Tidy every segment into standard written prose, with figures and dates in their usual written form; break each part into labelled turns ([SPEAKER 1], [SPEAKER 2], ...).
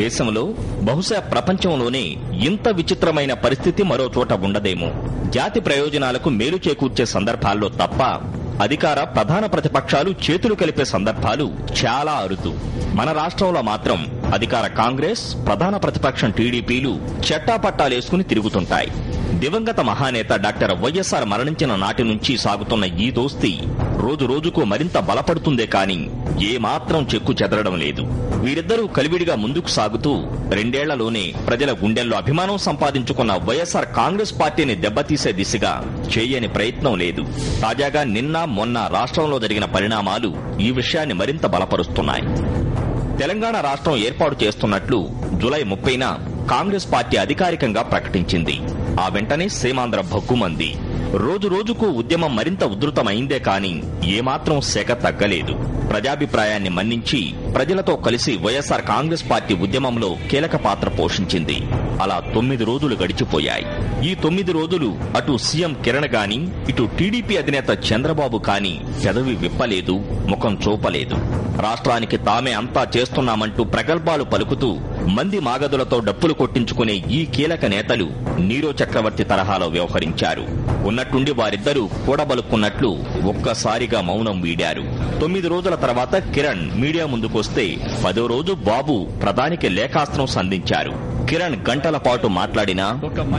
[SPEAKER 1] దేశంలో బహుశా ప్రపంచంలోనే ఇంత విచిత్రమైన పరిస్థితి మరో చోట ఉండదేమో. జాతి ప్రయోజనాలకు మేలు చేకూర్చే సందర్భాల్లో తప్ప అధికార ప్రధాన ప్రతిపక్షాలు చేతులు కలిపే సందర్భాలు చాలా అరుదు. మన రాష్ట్రంలో మాత్రం అధికార కాంగ్రెస్, ప్రధాన ప్రతిపక్షం టీడీపీలు చెట్టాపట్టాలేసుకుని తిరుగుతుంటాయి. దివంగత మహానేత డాక్టర్ వైఎస్ఆర్ మరణించిన నాటి నుంచి సాగుతున్న ఈ దోస్తీ రోజు రోజుకు మరింత బలపడుతుందే కాని ఏమాత్రం చెక్కు చెదరడం లేదు. వీరిద్దరూ కలివిడిగా ముందుకు సాగుతూ 2 ఏళ్లలోనే ప్రజల గుండెల్లో అభిమానం సంపాదించుకున్న వైఎస్ఆర్ కాంగ్రెస్ పార్టీని దెబ్బతీసే దిశగా చేయని ప్రయత్నం లేదు. తాజాగా నిన్న మొన్న రాష్ట్రంలో జరిగిన పరిణామాలు ఈ విషయాన్ని మరింత బలపరుస్తున్నాయి. తెలంగాణ రాష్ట్రం ఏర్పాటు చేస్తున్నట్లు జూలై 30న కాంగ్రెస్ పార్టీ అధికారికంగా ప్రకటించింది. ఆ వెంటనే సీమాంధ్ర భగ్గుమంది. రోజు రోజుకు ఉద్యమం మరింత ఉధృతమైందే కాని ఏమాత్రం శాఖ తగ్గలేదు. ప్రజాభిప్రాయాన్ని మన్నించి ప్రజలతో కలిసి వైఎస్ఆర్ కాంగ్రెస్ పార్టీ ఉద్యమంలో కీలక పాత్ర పోషించింది. అలా 9 రోజులు గడిచిపోయాయి. ఈ 9 రోజులు అటు సీఎం కిరణ్ గాని, ఇటు టీడీపీ అధినేత చంద్రబాబు కాని పెదవి విప్పలేదు, ముఖం చూపలేదు. రాష్ట్రానికి తామే అంతా చేస్తున్నామంటూ ప్రగల్భాలు పలుకుతూ మంది మాగదులతో డప్పులు కొట్టించుకునే ఈ కీలక నేతలు నీరో చక్రవర్తి తరహాలో వ్యవహరించారు. ఉన్నట్టుండి వారిద్దరూ కూడబలుక్కున్నట్లు ఒక్కసారిగా మౌనం వీడారు. 9 రోజుల తర్వాత కిరణ్ మీడియా ముందుకొస్తే 10వ రోజు బాబు ప్రధానికి లేఖాస్త్రం సంధించారు. కిరణ్ గంటల పాటు మాట్లాడినా,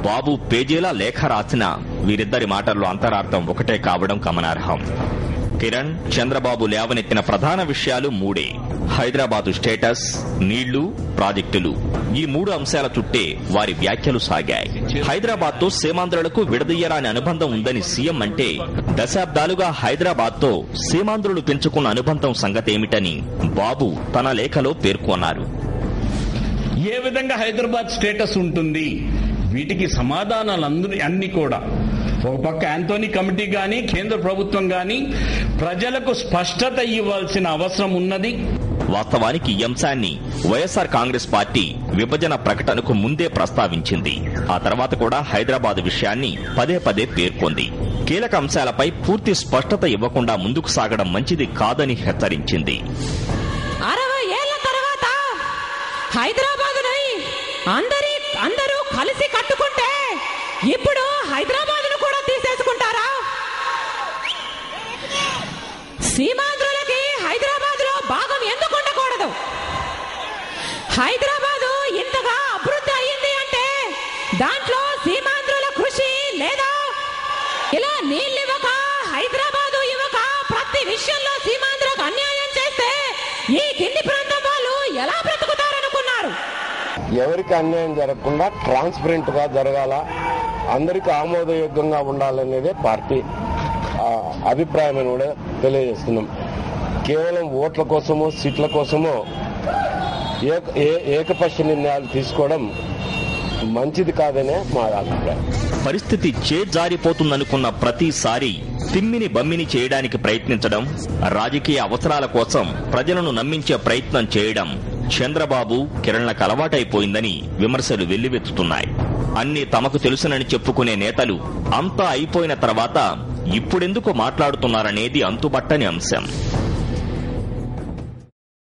[SPEAKER 1] బాబు పేజీలా లేఖ రాసినా వీరిద్దరి మాటల్లో అంతరార్థం ఒకటే కావడం గమనార్హం. కిరణ్, చంద్రబాబు లేవనెత్తిన ప్రధాన విషయాలు 3. హైదరాబాదు స్టేటస్, నీళ్లు, ప్రాజెక్టులు. ఈ 3 అంశాల చుట్టే వారి వ్యాఖ్యలు సాగాయి. హైదరాబాద్తో సీమాంధ్రులకు విడదీయరాని అనుబంధం ఉందని సీఎం అంటే, దశాబ్దాలుగా హైదరాబాద్తో సీమాంధ్రులు పెంచుకున్న అనుబంధం సంగతేమిటని బాబు తన లేఖలో పేర్కొన్నారు.
[SPEAKER 2] ఏ విధంగా హైదరాబాద్ స్టేటస్ ఉంటుంది, వీటికి సమాధానాలు అన్ని కూడా ఒక పక్క యాంటోనీ కమిటీ గాని, కేంద్ర ప్రభుత్వం గాని ప్రజలకు స్పష్టత ఇవ్వాల్సిన అవసరం ఉన్నది.
[SPEAKER 1] వాస్తవానికి ఈ అంశాన్ని వైఎస్ఆర్ కాంగ్రెస్ పార్టీ విభజన ప్రకటనకు ముందే ప్రస్తావించింది. ఆ తర్వాత కూడా హైదరాబాద్ విషయాన్ని పదే పదే పేర్కొంది. కీలక అంశాలపై పూర్తి స్పష్టత ఇవ్వకుండా ముందుకు సాగడం మంచిది కాదని హెచ్చరించింది.
[SPEAKER 3] 60 ఏళ్ల తర్వాత హైదరాబాదుని అందరూ కలిసి కట్టుకుంటే ఇప్పుడు హైదరాబాద్ను కూడా తీసేసుకుంటారా? సీమాంధ్రులకి హైదరాబాద్ లో భాగం ఎందుకు ఉండకూడదు? హైదరాబాదు ఇంతగా అభివృద్ధి అయ్యింది అంటే దాంట్లో సీమాంధ్రుల కృషి లేదా? ఇలా నీళ్ళు ఇవ్వక, హైదరాబాదు ఇవ్వక, ప్రతి విషయంలో సీమాంధ్రకు అన్యాయం చేస్తే ఈ కింది ప్రాంతం వాళ్ళు ఎలా బ్రతుకుతారనుకున్నారు?
[SPEAKER 4] ఎవరికి అన్యాయం జరగకుండా ట్రాన్స్పరెంట్ గా జరగాల, అందరికీ ఆమోదయోగ్యంగా ఉండాలనేదే పార్టీ అభిప్రాయం అని కూడా తెలియజేస్తున్నాం. కేవలం ఓట్ల కోసమో సీట్ల కోసమో ఏకపక్ష నిర్ణయాలు తీసుకోవడం మంచిది కాదనే మా అభిప్రాయం.
[SPEAKER 1] పరిస్థితి చేజారిపోతుందనుకున్న ప్రతిసారి తిమ్మిని బమ్మిని చేయడానికి ప్రయత్నించడం, రాజకీయ అవసరాల కోసం ప్రజలను నమ్మించే ప్రయత్నం చేయడం చంద్రబాబు, కిరణ్లకు అలవాటైపోయిందని విమర్శలు వెల్లువెత్తుతున్నాయి. అన్ని తమకు తెలుసునని చెప్పుకునే నేతలు అంతా అయిపోయిన తర్వాత ఇప్పుడెందుకు మాట్లాడుతున్నారనేది అంతుబట్టని అంశం.